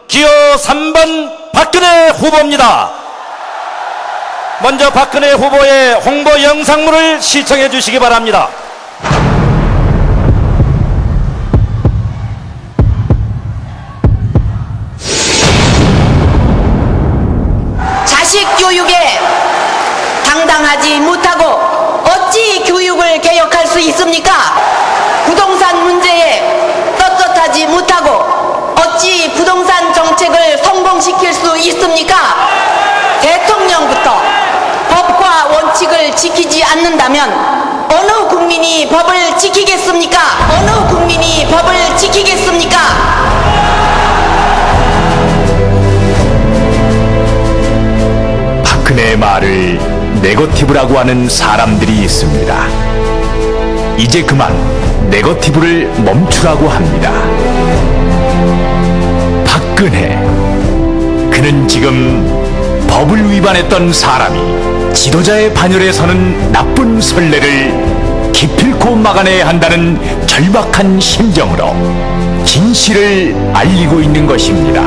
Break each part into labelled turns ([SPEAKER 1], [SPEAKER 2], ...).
[SPEAKER 1] 기호 3번 박근혜 후보입니다. 먼저 박근혜 후보의 홍보 영상물을 시청해 주시기 바랍니다.
[SPEAKER 2] 자식 교육에 당당하지 못하고 어찌 교육을 개혁할 수 있습니까? 부동산 문제에 떳떳하지 못하고 어찌 부동산 정책을 성공시킬 수 있습니까? 대통령부터 법과 원칙을 지키지 않는다면 어느 국민이 법을 지키겠습니까? 어느 국민이 법을 지키겠습니까?
[SPEAKER 3] 박근혜의 말을 네거티브라고 하는 사람들이 있습니다. 이제 그만 네거티브를 멈추라고 합니다. 박근혜, 그는 지금 법을 위반했던 사람이 지도자의 반열에 서는 나쁜 선례를 기필코 막아내야 한다는 절박한 심정으로 진실을 알리고 있는 것입니다.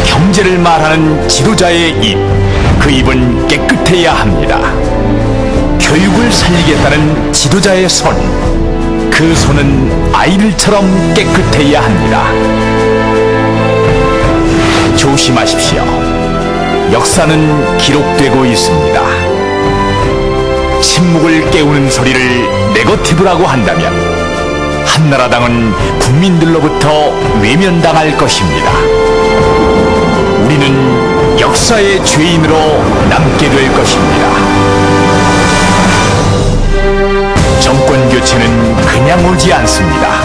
[SPEAKER 3] 경제를 말하는 지도자의 입, 그 입은 깨끗해야 합니다. 교육을 살리겠다는 지도자의 손, 그 손은 아이들처럼 깨끗해야 합니다. 조심하십시오. 역사는 기록되고 있습니다. 침묵을 깨우는 소리를 네거티브라고 한다면 한나라당은 국민들로부터 외면당할 것입니다. 우리는 역사의 죄인으로 남게 될 것입니다. 정권 교체는 그냥 오지 않습니다.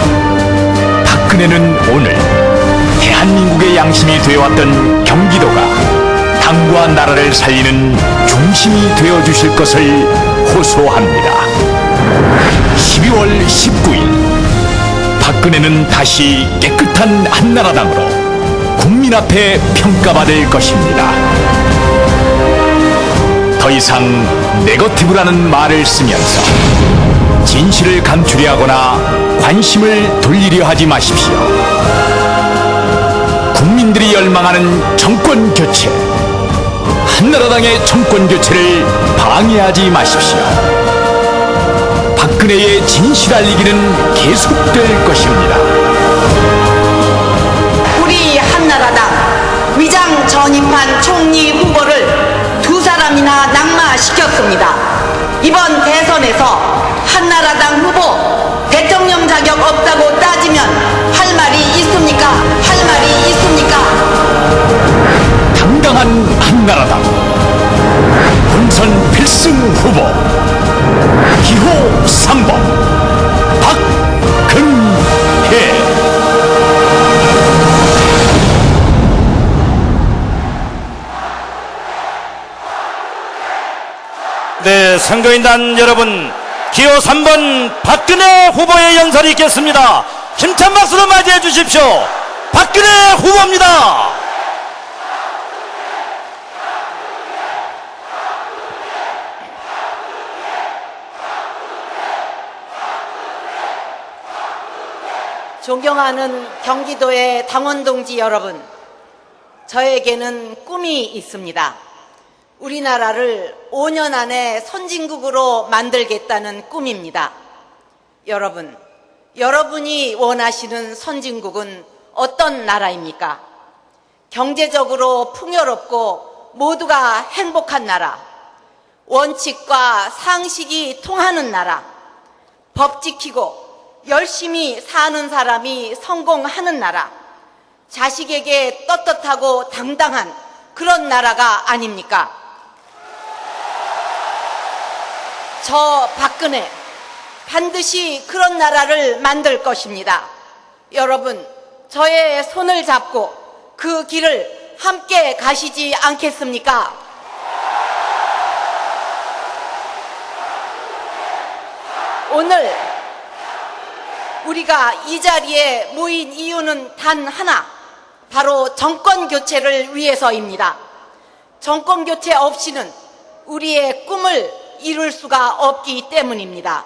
[SPEAKER 3] 박근혜는 오늘 대한민국의 양심이 되어왔던 경기도가 당과 나라를 살리는 중심이 되어주실 것을 호소합니다. 12월 19일 박근혜는 다시 깨끗한 한나라당으로 국민 앞에 평가받을 것입니다. 더 이상 네거티브라는 말을 쓰면서 진실을 감추려 하거나 관심을 돌리려 하지 마십시오. 국민들이 열망하는 정권 교체, 한나라당의 정권 교체를 방해하지 마십시오. 박근혜의 진실 알리기는 계속될 것입니다.
[SPEAKER 2] 우리 한나라당 위장 전입한 총리 후보를 2사람이나 낙마시켰습니다. 이번 대선에서 한나라당 후보 대통령 자격 없다고 따지면 할 말이 있습니까? 할 말이 있습니까?
[SPEAKER 3] 당당한 한나라당 본선 필승 후보 기호 3번 박근혜.
[SPEAKER 1] 네, 선거인단 여러분, 기호 3번 박근혜 후보의 연설이 있겠습니다. 힘찬 박수로 맞이해 주십시오. 박근혜 후보입니다.
[SPEAKER 2] 존경하는 경기도의 당원 동지 여러분, 저에게는 꿈이 있습니다. 우리나라를 5년 안에 선진국으로 만들겠다는 꿈입니다. 여러분, 여러분이 원하시는 선진국은 어떤 나라입니까? 경제적으로 풍요롭고 모두가 행복한 나라, 원칙과 상식이 통하는 나라, 법 지키고 열심히 사는 사람이 성공하는 나라, 자식에게 떳떳하고 당당한 그런 나라가 아닙니까? 저 박근혜 반드시 그런 나라를 만들 것입니다. 여러분, 저의 손을 잡고 그 길을 함께 가시지 않겠습니까? 오늘 우리가 이 자리에 모인 이유는 단 하나, 바로 정권 교체를 위해서입니다. 정권 교체 없이는 우리의 꿈을 이룰 수가 없기 때문입니다.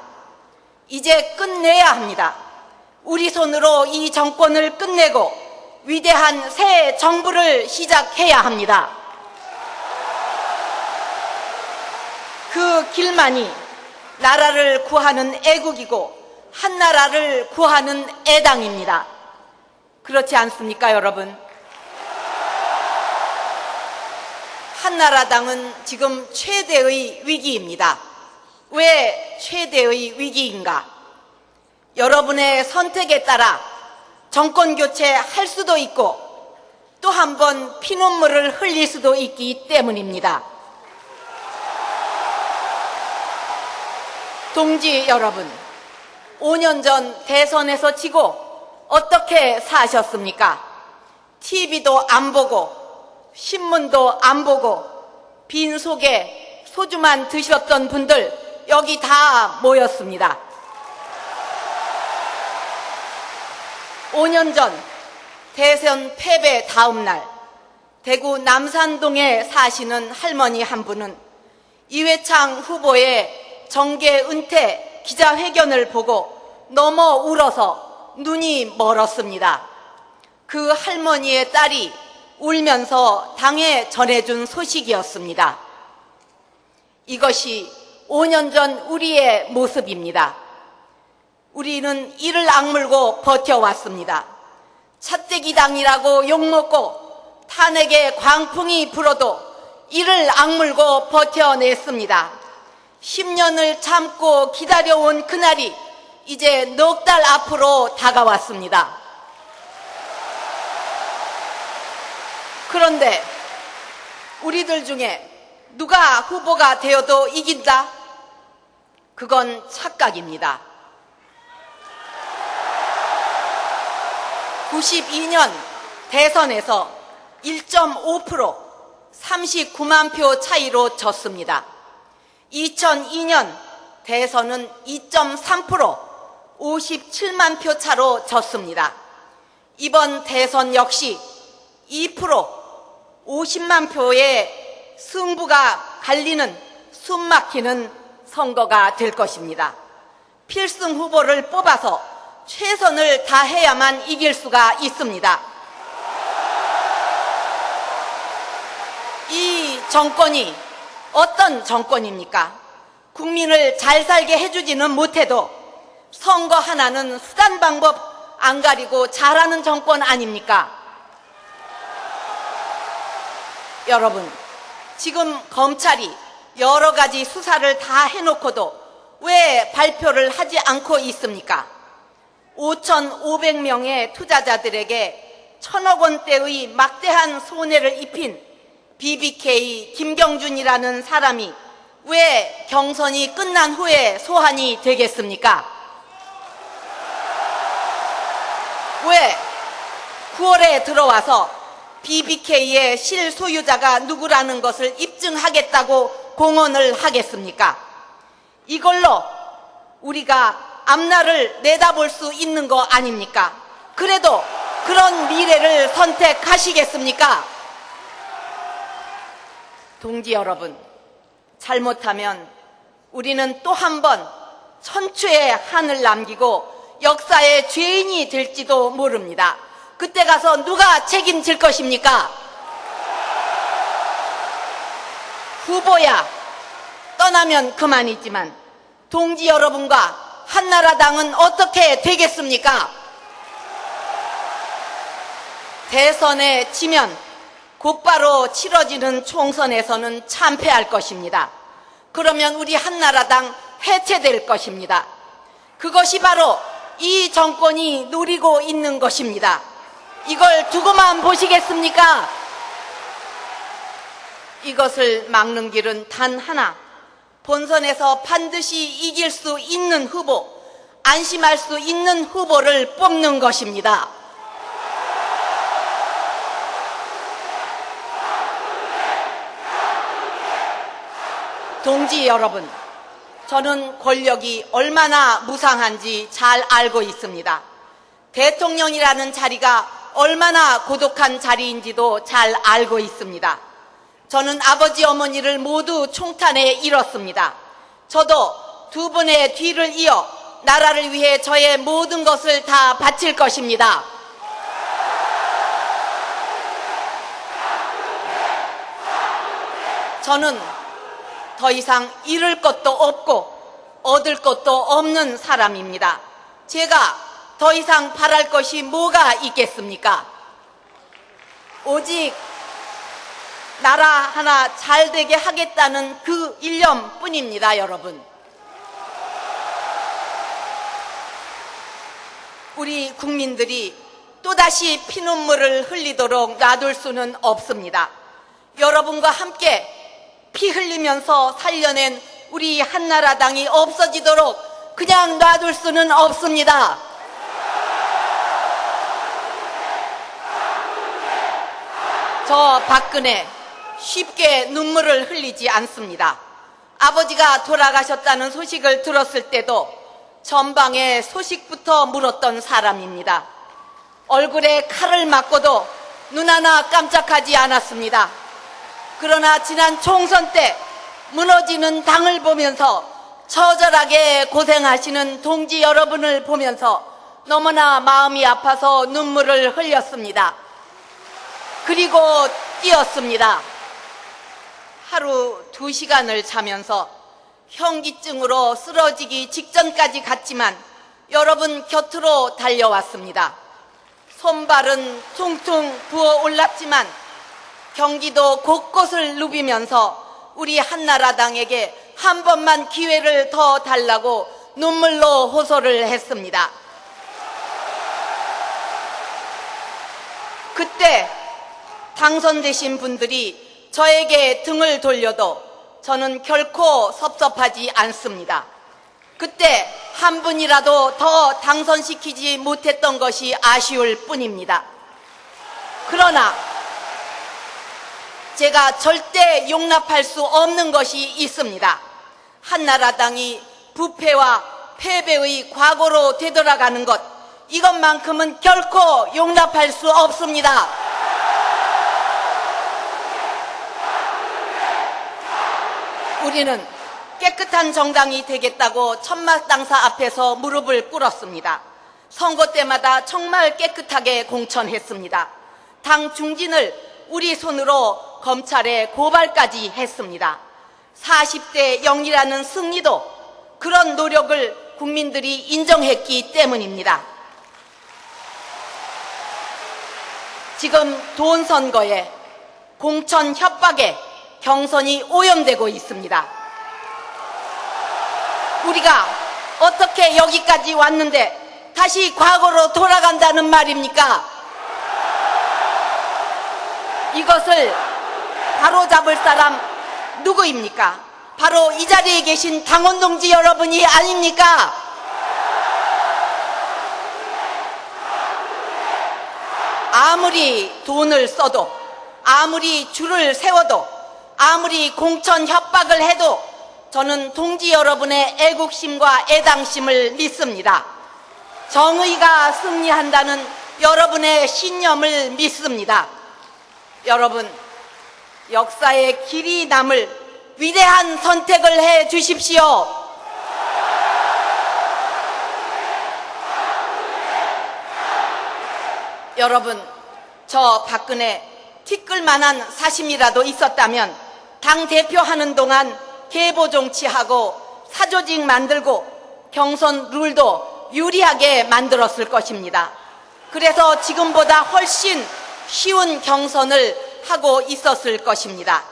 [SPEAKER 2] 이제 끝내야 합니다. 우리 손으로 이 정권을 끝내고 위대한 새 정부를 시작해야 합니다. 그 길만이 나라를 구하는 애국이고 한나라를 구하는 애당입니다. 그렇지 않습니까, 여러분? 한나라당은 지금 최대의 위기입니다. 왜 최대의 위기인가? 여러분의 선택에 따라 정권 교체할 수도 있고 또 한 번 피눈물을 흘릴 수도 있기 때문입니다. 동지 여러분, 5년 전 대선에서 지고 어떻게 사셨습니까? TV도 안 보고 신문도 안 보고 빈속에 소주만 드셨던 분들 여기 다 모였습니다. 5년 전 대선 패배 다음 날 대구 남산동에 사시는 할머니 한 분은 이회창 후보의 정계 은퇴 기자회견을 보고 넘어 울어서 눈이 멀었습니다. 그 할머니의 딸이 울면서 당에 전해준 소식이었습니다. 이것이 5년 전 우리의 모습입니다. 우리는 이를 악물고 버텨왔습니다. 차떼기당이라고 욕먹고 탄핵의 광풍이 불어도 이를 악물고 버텨냈습니다. 10년을 참고 기다려온 그날이 이제 넉 달 앞으로 다가왔습니다. 그런데 우리들 중에 누가 후보가 되어도 이긴다? 그건 착각입니다. 92년 대선에서 1.5% 39만 표 차이로 졌습니다. 2002년 대선은 2.3% 57만 표 차로 졌습니다. 이번 대선 역시 2% 50만 표의 승부가 갈리는 숨막히는 선거가 될 것입니다. 필승 후보를 뽑아서 최선을 다해야만 이길 수가 있습니다. 이 정권이 어떤 정권입니까? 국민을 잘 살게 해주지는 못해도 선거 하나는 수단 방법 안 가리고 잘하는 정권 아닙니까? 여러분, 지금 검찰이 여러 가지 수사를 다 해놓고도 왜 발표를 하지 않고 있습니까? 5,500명의 투자자들에게 1,000억 원대의 막대한 손해를 입힌 BBK 김경준이라는 사람이 왜 경선이 끝난 후에 소환이 되겠습니까? 왜 9월에 들어와서 BBK의 실소유자가 누구라는 것을 입증하겠다고 공언을 하겠습니까? 이걸로 우리가 앞날을 내다볼 수 있는 거 아닙니까? 그래도 그런 미래를 선택하시겠습니까? 동지 여러분, 잘못하면 우리는 또 한 번 천추의 한을 남기고 역사의 죄인이 될지도 모릅니다. 그때 가서 누가 책임질 것입니까? 후보야 떠나면 그만이지만 동지 여러분과 한나라당은 어떻게 되겠습니까? 대선에 지면 곧바로 치러지는 총선에서는 참패할 것입니다. 그러면 우리 한나라당 해체될 것입니다. 그것이 바로 이 정권이 노리고 있는 것입니다. 이걸 두고만 보시겠습니까? 이것을 막는 길은 단 하나, 본선에서 반드시 이길 수 있는 후보, 안심할 수 있는 후보를 뽑는 것입니다. 동지 여러분, 저는 권력이 얼마나 무상한지 잘 알고 있습니다. 대통령이라는 자리가 얼마나 고독한 자리인지도 잘 알고 있습니다. 저는 아버지 어머니를 모두 총탄에 잃었습니다. 저도 두 분의 뒤를 이어 나라를 위해 저의 모든 것을 다 바칠 것입니다. 저는 더 이상 잃을 것도 없고 얻을 것도 없는 사람입니다. 제가 더 이상 바랄 것이 뭐가 있겠습니까? 오직 나라 하나 잘 되게 하겠다는 그 일념뿐입니다, 여러분. 우리 국민들이 또다시 피눈물을 흘리도록 놔둘 수는 없습니다. 여러분과 함께 피 흘리면서 살려낸 우리 한나라당이 없어지도록 그냥 놔둘 수는 없습니다. 저 박근혜 쉽게 눈물을 흘리지 않습니다. 아버지가 돌아가셨다는 소식을 들었을 때도 전방에 소식부터 물었던 사람입니다. 얼굴에 칼을 맞고도 눈 하나 깜짝하지 않았습니다. 그러나 지난 총선 때 무너지는 당을 보면서 처절하게 고생하시는 동지 여러분을 보면서 너무나 마음이 아파서 눈물을 흘렸습니다. 그리고 뛰었습니다. 하루 2시간을 자면서 현기증으로 쓰러지기 직전까지 갔지만 여러분 곁으로 달려왔습니다. 손발은 퉁퉁 부어 올랐지만 경기도 곳곳을 누비면서 우리 한나라당에게 한 번만 기회를 더 달라고 눈물로 호소를 했습니다. 그때 당선되신 분들이 저에게 등을 돌려도 저는 결코 섭섭하지 않습니다. 그때 한 분이라도 더 당선시키지 못했던 것이 아쉬울 뿐입니다. 그러나 제가 절대 용납할 수 없는 것이 있습니다. 한나라당이 부패와 패배의 과거로 되돌아가는 것, 이것만큼은 결코 용납할 수 없습니다. 우리는 깨끗한 정당이 되겠다고 천마땅사 앞에서 무릎을 꿇었습니다. 선거 때마다 정말 깨끗하게 공천했습니다. 당 중진을 우리 손으로 검찰에 고발까지 했습니다. 40대 0이라는 승리도 그런 노력을 국민들이 인정했기 때문입니다. 지금 돈 선거에 공천 협박에 경선이 오염되고 있습니다. 우리가 어떻게 여기까지 왔는데 다시 과거로 돌아간다는 말입니까? 이것을 바로잡을 사람 누구입니까? 바로 이 자리에 계신 당원 동지 여러분이 아닙니까? 아무리 돈을 써도, 아무리 줄을 세워도, 아무리 공천 협박을 해도 저는 동지 여러분의 애국심과 애당심을 믿습니다. 정의가 승리한다는 여러분의 신념을 믿습니다. 여러분, 역사의 길이 남을 위대한 선택을 해 주십시오. 여러분, 저 박근혜 티끌만한 사심이라도 있었다면 당대표 하는 동안 계보 정치하고 사조직 만들고 경선 룰도 유리하게 만들었을 것입니다. 그래서 지금보다 훨씬 쉬운 경선을 하고 있었을 것입니다.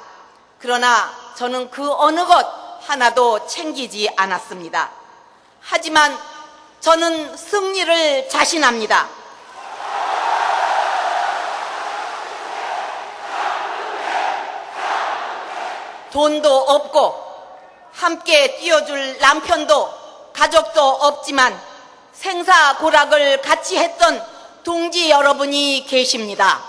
[SPEAKER 2] 그러나 저는 그 어느 것 하나도 챙기지 않았습니다. 하지만 저는 승리를 자신합니다. 돈도 없고 함께 뛰어줄 남편도 가족도 없지만 생사고락을 같이 했던 동지 여러분이 계십니다.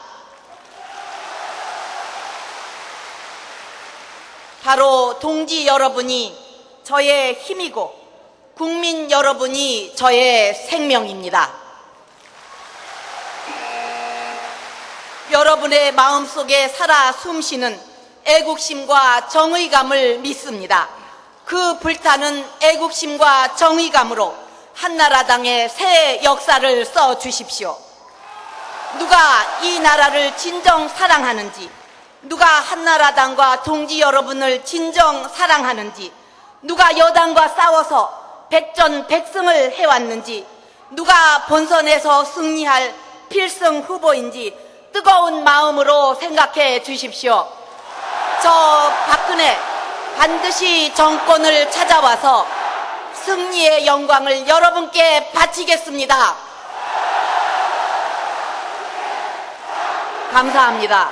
[SPEAKER 2] 바로 동지 여러분이 저의 힘이고 국민 여러분이 저의 생명입니다. 여러분의 마음속에 살아 숨쉬는 애국심과 정의감을 믿습니다. 그 불타는 애국심과 정의감으로 한나라당의 새 역사를 써 주십시오. 누가 이 나라를 진정 사랑하는지, 누가 한나라당과 동지 여러분을 진정 사랑하는지, 누가 여당과 싸워서 백전백승을 해왔는지, 누가 본선에서 승리할 필승 후보인지 뜨거운 마음으로 생각해 주십시오. 저 박근혜 반드시 정권을 찾아와서 승리의 영광을 여러분께 바치겠습니다. 감사합니다.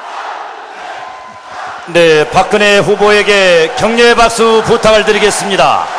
[SPEAKER 1] 네, 박근혜 후보에게 격려의 박수 부탁을 드리겠습니다.